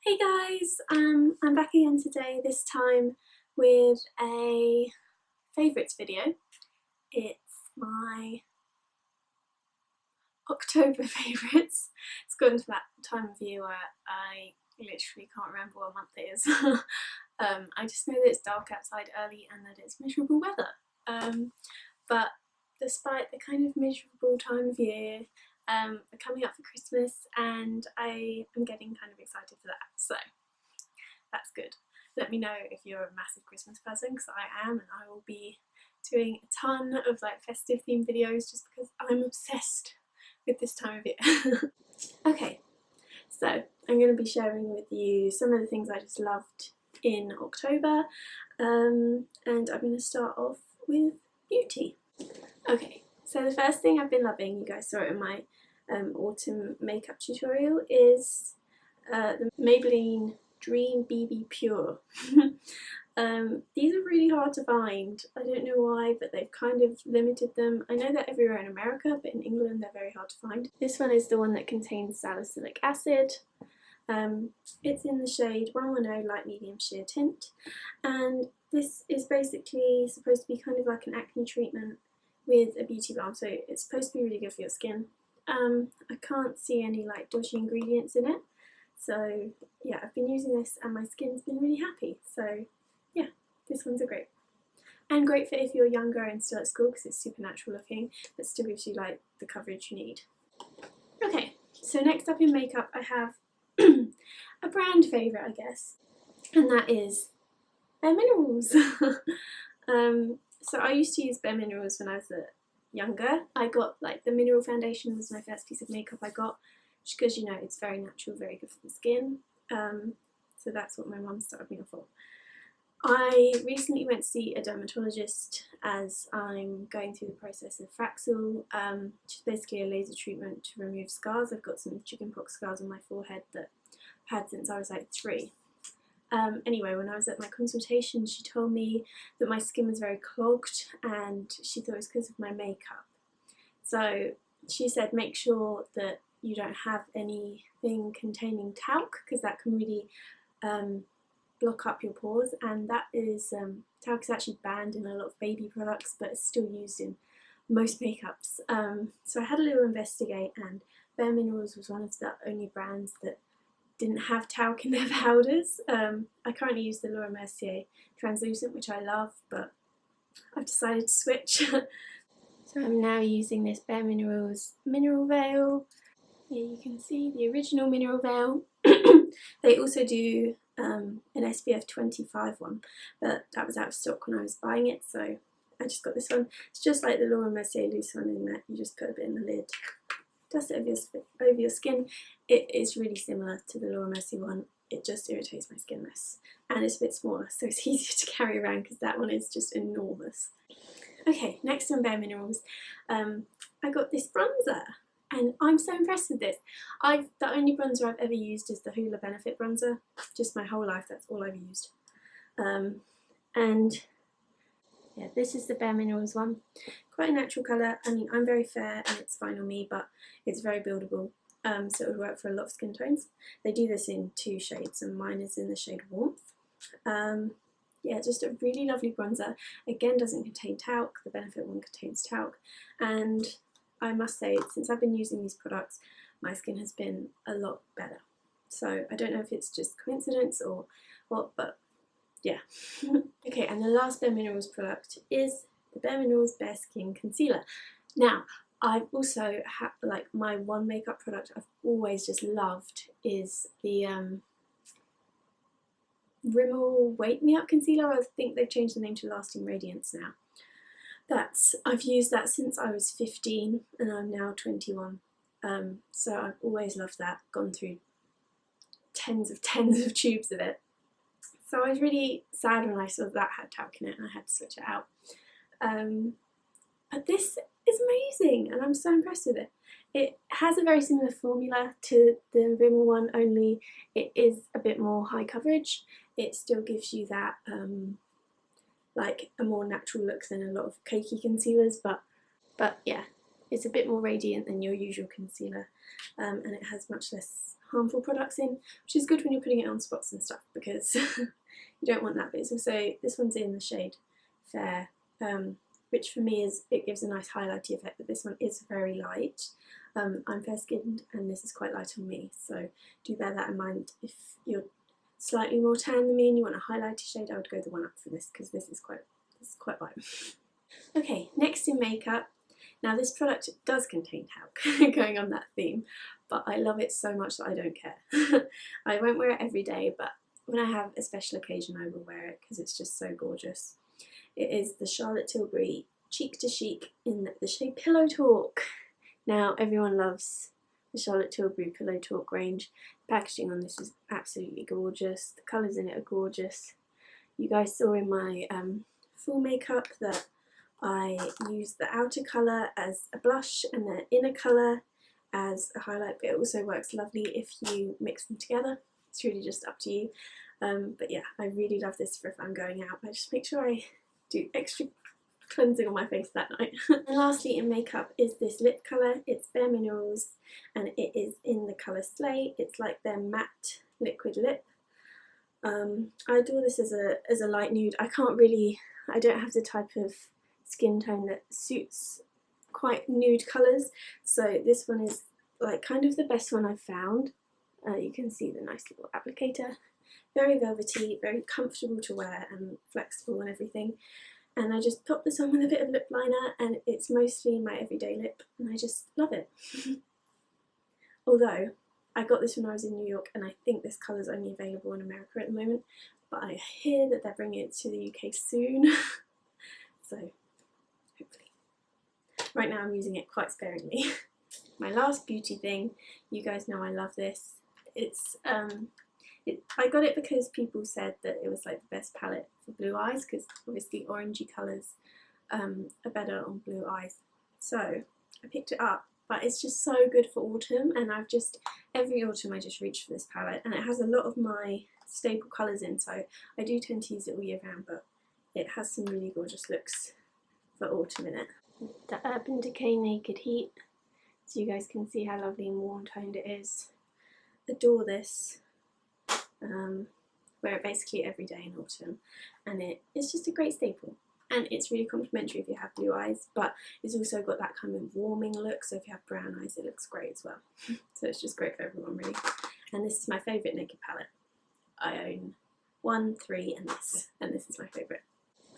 Hey guys, I'm back again today, this time with a favourites video. It's my October favourites. It's gotten to that time of year where I literally can't remember what month it is. I just know that it's dark outside early and that it's miserable weather. But despite the kind of miserable time of year, we're coming up for Christmas and I am getting kind of excited for that, so that's good. Let me know if you're a massive Christmas person, because I am, and I will be doing a ton of like festive themed videos just because I'm obsessed with this time of year. Okay, so I'm going to be sharing with you some of the things I just loved in October, and I'm going to start off with beauty. Okay, so the first thing I've been loving, you guys saw it in my autumn makeup tutorial, is the Maybelline Dream BB Pure. These are really hard to find. I don't know why, but they've kind of limited them. I know they're everywhere in America, but in England they're very hard to find. This one is the one that contains salicylic acid. It's in the shade 110 Light Medium Sheer Tint, and this is basically supposed to be kind of like an acne treatment with a beauty balm, so it's supposed to be really good for your skin. I can't see any like dodgy ingredients in it, so yeah, I've been using this and my skin's been really happy, so yeah, this one's a great. And great for if you're younger and still at school, because it's super natural looking, but still gives you like the coverage you need. Okay, so next up in makeup I have a brand favourite, I guess, and that is Bare Minerals. So I used to use Bare Minerals when I was younger. I got like the mineral foundation was my first piece of makeup I got, just because, you know, it's very natural, very good for the skin. So that's what my mum started me off for. I recently went to see a dermatologist as I'm going through the process of Fraxel, which is basically a laser treatment to remove scars. I've got some chickenpox scars on my forehead that I've had since I was like 3. Anyway, when I was at my consultation, she told me that my skin was very clogged and she thought it was because of my makeup. So she said make sure that you don't have anything containing talc, because that can really block up your pores, and that is, talc is actually banned in a lot of baby products, but it's still used in most makeups. So I had a little investigate, and Bare Minerals was one of the only brands that didn't have talc in their powders. I currently use the Laura Mercier translucent, which I love, but I've decided to switch. So I'm now using this Bare Minerals Mineral Veil. Here you can see the original Mineral Veil. They also do an SPF 25 one, but that was out of stock when I was buying it, so I just got this one. It's just like the Laura Mercier loose one in that you just put a bit in the lid, dust it over your skin. It is really similar to the Laura Mercier one, it just irritates my skin less, and it's a bit smaller, so it's easier to carry around because that one is just enormous. Okay, next on Bare Minerals, I got this bronzer, and I'm so impressed with this. The only bronzer I've ever used is the Hoola Benefit bronzer, just my whole life, that's all I've used. And yeah, this is the Bare Minerals one. Quite a natural colour. I mean, I'm very fair and it's fine on me, but it's very buildable, so it would work for a lot of skin tones. They do this in 2 shades, and mine is in the shade Warmth. Yeah, just a really lovely bronzer. Again, doesn't contain talc. The Benefit one contains talc, and I must say, since I've been using these products, my skin has been a lot better. So I don't know if it's just coincidence or what, but yeah. Okay, and the last Bare Minerals product is the Bare Minerals Bare Skin Concealer. Now, I've also had, like, my one makeup product I've always just loved is the Rimmel Wake Me Up Concealer. I think they've changed the name to Lasting Radiance now. I've used that since I was 15 and I'm now 21. So I've always loved that, gone through tens of tubes of it. So I was really sad when I saw that had talc in it and I had to switch it out. But this is amazing and I'm so impressed with it. It has a very similar formula to the Rimmel one, only it is a bit more high coverage. It still gives you that like a more natural look than a lot of cakey concealers, but yeah, it's a bit more radiant than your usual concealer, and it has much less harmful products in, which is good when you're putting it on spots and stuff, because you don't want that. But it's also, this one's in the shade Fair, which for me it gives a nice highlighty effect, but this one is very light. I'm fair skinned and this is quite light on me, so do bear that in mind. If you're slightly more tan than me and you want a highlighter shade, I would go the one up for this, because this is quite light. Okay, next in makeup. Now this product does contain talc, going on that theme, but I love it so much that I don't care. I won't wear it every day, but when I have a special occasion I will wear it because it's just so gorgeous. It is the Charlotte Tilbury Cheek to Chic in the shade Pillow Talk. Now everyone loves the Charlotte Tilbury Pillow Talk range. The packaging on this is absolutely gorgeous. The colours in it are gorgeous. You guys saw in my full makeup that I used the outer colour as a blush and the inner colour as a highlight, but it also works lovely if you mix them together. It's really just up to you. But yeah, I really love this for if I'm going out. I just make sure I do extra cleansing on my face that night. And lastly in makeup is this lip colour. It's Bare Minerals and it is in the colour Slay. It's like their matte liquid lip. I adore this as a light nude. I don't have the type of skin tone that suits quite nude colours, so this one is like kind of the best one I've found. You can see the nice little applicator. Very velvety, very comfortable to wear and flexible and everything. And I just pop this on with a bit of lip liner and it's mostly my everyday lip and I just love it. Although, I got this when I was in New York and I think this colour is only available in America at the moment, but I hear that they're bringing it to the UK soon, so hopefully. Right now I'm using it quite sparingly. My last beauty thing, you guys know I love this. It's I got it because people said that it was like the best palette for blue eyes, because obviously orangey colours are better on blue eyes. So I picked it up, but it's just so good for autumn, and every autumn I just reach for this palette, and it has a lot of my staple colours in, so I do tend to use it all year round, but it has some really gorgeous looks for autumn in it. The Urban Decay Naked Heat, so you guys can see how lovely and warm toned it is. Adore this. Wear it basically every day in autumn, and it's just a great staple, and it's really complimentary if you have blue eyes, but it's also got that kind of warming look, so if you have brown eyes it looks great as well. So it's just great for everyone really. And this is my favourite naked palette. I own 1, 3 and this is my favourite.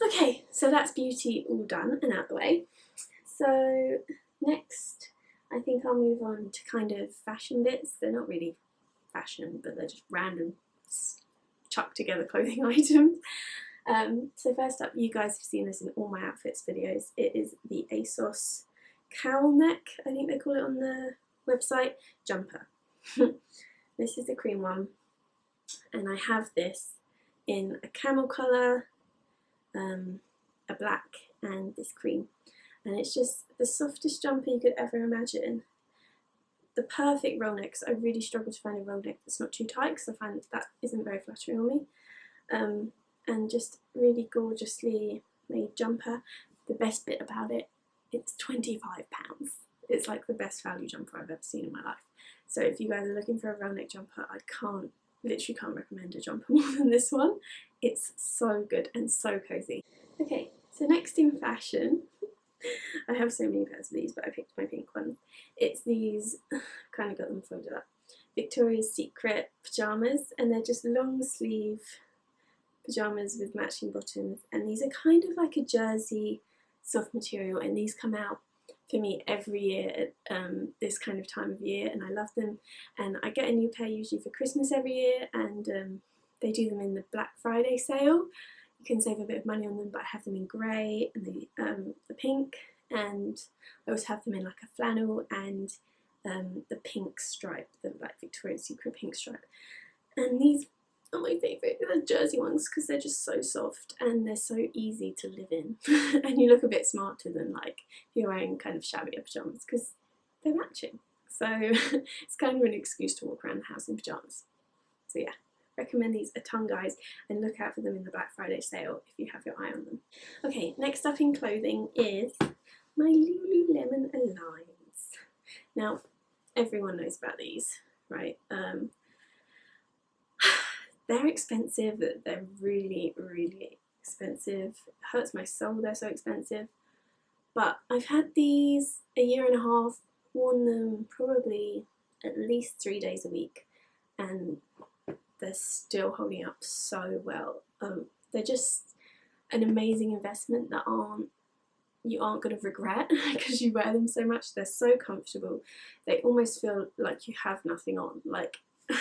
Okay, so that's beauty all done and out the way. So next I think I'll move on to kind of fashion bits. They're not really fashion, but they're just random chuck together clothing items. So first up, you guys have seen this in all my outfits videos. It is the ASOS cowl neck, I think they call it on the website, jumper. This is the cream one, and I have this in a camel colour, a black and this cream, and it's just the softest jumper you could ever imagine. The perfect roll neck, because I really struggle to find a roll neck that's not too tight, because I find that isn't very flattering on me. And just really gorgeously made jumper. The best bit about it, it's £25. It's like the best value jumper I've ever seen in my life. So if you guys are looking for a roll neck jumper, I literally can't recommend a jumper more than this one. It's so good and so cozy. Okay, so next in fashion, I have so many pairs of these, but I picked my pink one. It's these, kind of got them folded up, Victoria's Secret pyjamas, and they're just long sleeve pyjamas with matching bottoms, and these are kind of like a jersey soft material, and these come out for me every year at this kind of time of year, and I love them. And I get a new pair usually for Christmas every year, and they do them in the Black Friday sale. You can save a bit of money on them, but I have them in grey and the pink, and I also have them in like a flannel and the pink stripe, the like Victoria's Secret pink stripe. And these are my favourite, the jersey ones, because they're just so soft and they're so easy to live in. And you look a bit smarter than like if you're wearing kind of shabbier pyjamas, because they're matching. So it's kind of an excuse to walk around the house in pyjamas. So yeah, recommend these a ton, guys, and look out for them in the Black Friday sale if you have your eye on them. Okay, next up in clothing is my Lululemon Aligns. Now, everyone knows about these. right? They're expensive, they're really, really expensive. It hurts my soul, they're so expensive. But I've had these a year and a half, worn them probably at least 3 days a week, and they're still holding up so well. They're just an amazing investment that you aren't going to regret because you wear them so much. They're so comfortable. They almost feel like you have nothing on. Like,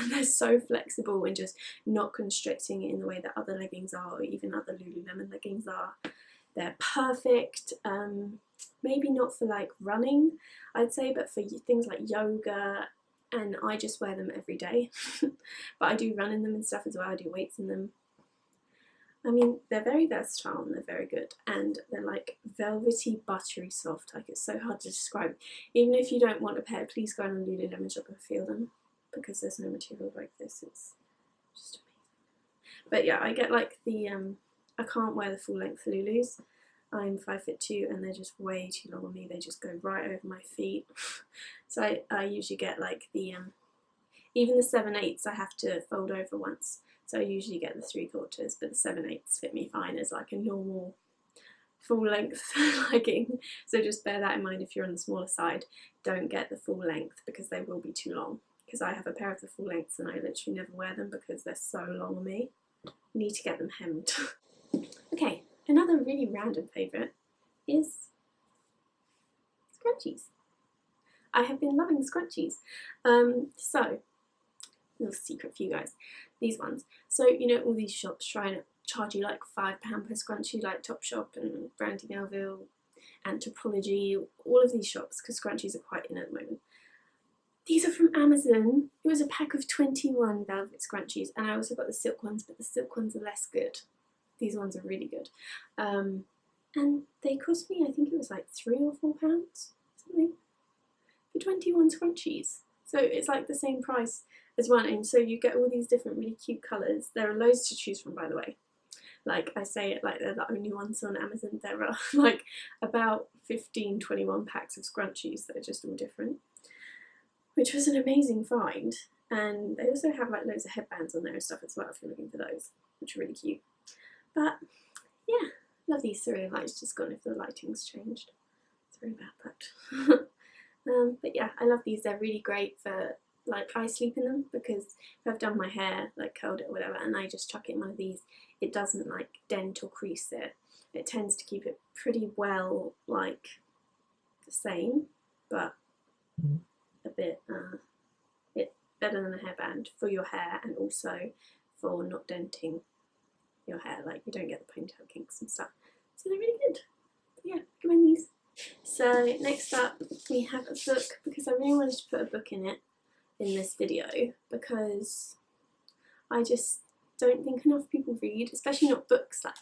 they're so flexible and just not constricting in the way that other leggings are, or even other Lululemon leggings are. They're perfect. Maybe not for like running, I'd say, but for things like yoga, and I just wear them every day. But I do run in them and stuff as well. I do weights in them. I mean, they're very versatile and they're very good, and they're like velvety, buttery soft. Like, it's so hard to describe. Even if you don't want a pair, please go on a Lululemon shop and feel them, because there's no material like this. It's just amazing. But yeah, I get like the I can't wear the full length Lulus. I'm 5'2" and they're just way too long on me. They just go right over my feet. So I usually get like the even the 7/8 I have to fold over once. So I usually get the 3/4, but the 7/8 fit me fine as like a normal full length legging. So just bear that in mind if you're on the smaller side. Don't get the full length because they will be too long. Because I have a pair of the full lengths and I literally never wear them because they're so long on me. I need to get them hemmed. Okay, another really random favourite is scrunchies. I have been loving scrunchies. So, little secret for you guys, these ones. So, you know, all these shops try to charge you like £5 per scrunchie, like Topshop and Brandy Melville, Anthropology, all of these shops, because scrunchies are quite in at the moment. These are from Amazon. It was a pack of 21 velvet scrunchies, and I also got the silk ones, but the silk ones are less good. These ones are really good. And they cost me, I think it was like £3 or £4, something, for 21 scrunchies. So it's like the same price as one, and so you get all these different really cute colours. There are loads to choose from, by the way. Like, I say it like they're the only ones on Amazon. There are like about 15, 21 packs of scrunchies that are just all different, which was an amazing find. And they also have like loads of headbands on there and stuff as well if you're looking for those, which are really cute. But yeah, love these. Sorry, the light's just gone if the lighting's changed. Sorry about that. But yeah, I love these. They're really great for, like, I sleep in them because if I've done my hair, like curled it or whatever, and I just chuck it in one of these, it doesn't like dent or crease it. It tends to keep it pretty well, like, the same, but a bit better than a hairband for your hair, and also for not denting your hair. Like, you don't get the ponytail kinks and stuff. So they're really good. Yeah, recommend these. So next up we have a book, because I really wanted to put a book in this video, because I just don't think enough people read, especially not books. Like,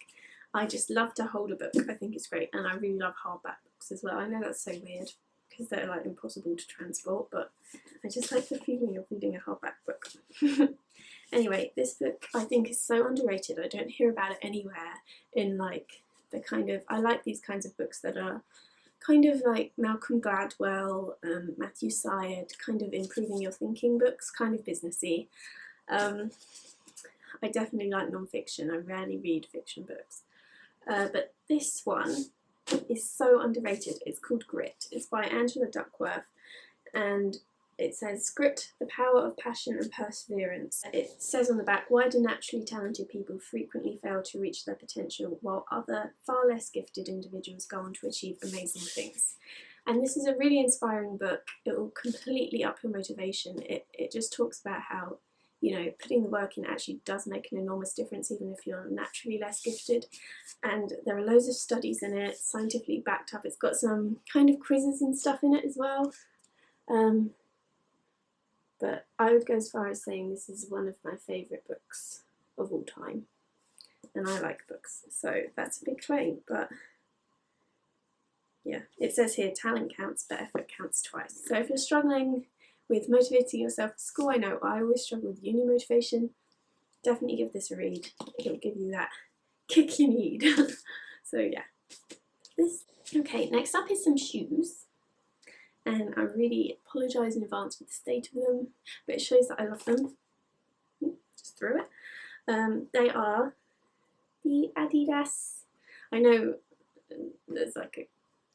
I just love to hold a book. I think it's great, and I really love hardback books as well. I know that's so weird because they're like impossible to transport, but I just like the feeling of reading a hardback book. Anyway, this book I think is so underrated. I don't hear about it anywhere in like the kind of, I like these kinds of books that are kind of like Malcolm Gladwell, Matthew Syed, kind of improving your thinking books, kind of businessy. I definitely like non-fiction. I rarely read fiction books. But this one is so underrated. It's called Grit. It's by Angela Duckworth, and it says, "Grit, the power of passion and perseverance." It says on the back, "Why do naturally talented people frequently fail to reach their potential while other, far less gifted individuals go on to achieve amazing things?" And this is a really inspiring book. It will completely up your motivation. It just talks about how, you know, putting the work in actually does make an enormous difference, even if you're naturally less gifted. And there are loads of studies in it, scientifically backed up. It's got some kind of quizzes and stuff in it as well. But I would go as far as saying this is one of my favourite books of all time. And I like books, so that's a big claim, but yeah. It says here, talent counts, but effort counts twice. So if you're struggling with motivating yourself for school, I know I always struggle with uni motivation, definitely give this a read. It'll give you that kick you need. So yeah. Okay, next up is some shoes. and I really apologise in advance for the state of them, but it shows that I love them. Just threw it. They are the Adidas. I know there's like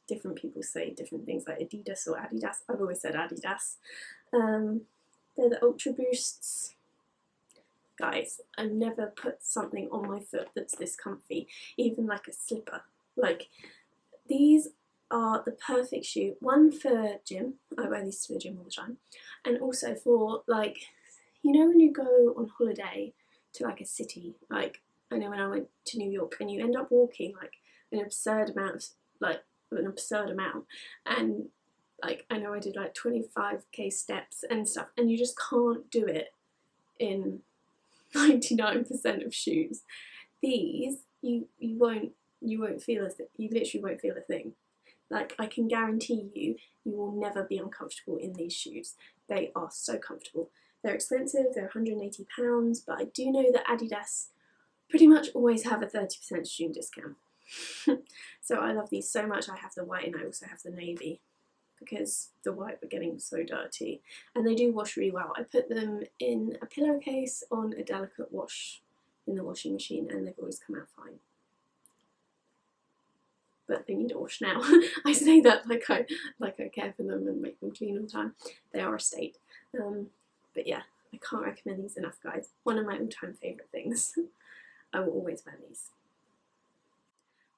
different people say different things like Adidas or Adidas. I've always said Adidas. They're the Ultra Boosts. Guys, I've never put something on my foot that's this comfy, even like a slipper. Like, these are the perfect shoe. One for gym, I wear these to the gym all the time, and also for, like, you know when you go on holiday to like a city, like I know when I went to New York, and you end up walking like an absurd amount, and like I know I did like 25k steps and stuff, and you just can't do it in 99% of shoes. These you won't feel you literally won't feel a thing. Like, I can guarantee you will never be uncomfortable in these shoes. They are so comfortable. They're expensive, they're £180, but I do know that Adidas pretty much always have a 30% student discount. So I love these so much. I have the white and I also have the navy, because the white were getting so dirty, and they do wash really well. I put them in a pillowcase on a delicate wash in the washing machine, and they've always come out fine. But they need a wash now. I say that like I care for them and make them clean all the time. They are a state. But yeah, I can't recommend these enough, guys. One of my all-time favourite things. I will always wear these.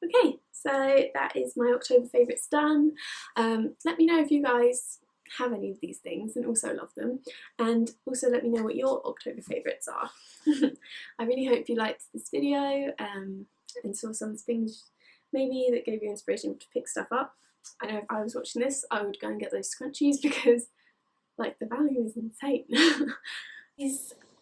Okay, so that is my October favourites done. Let me know if you guys have any of these things and also love them, and also let me know what your October favourites are. I really hope you liked this video and saw some things maybe that gave you inspiration to pick stuff up. I know if I was watching this, I would go and get those scrunchies because like the value is insane.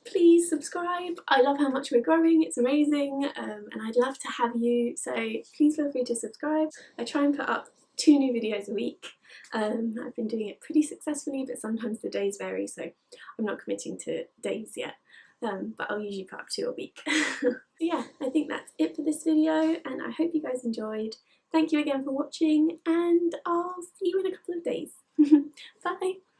Please subscribe. I love how much we're growing, it's amazing, and I'd love to have you, so please feel free to subscribe. I try and put up 2 new videos a week. I've been doing it pretty successfully, but sometimes the days vary, so I'm not committing to days yet, but I'll usually put up 2 a week. So yeah, I think that's it for this video, and I hope you guys enjoyed. Thank you again for watching, and I'll see you in a couple of days. Bye!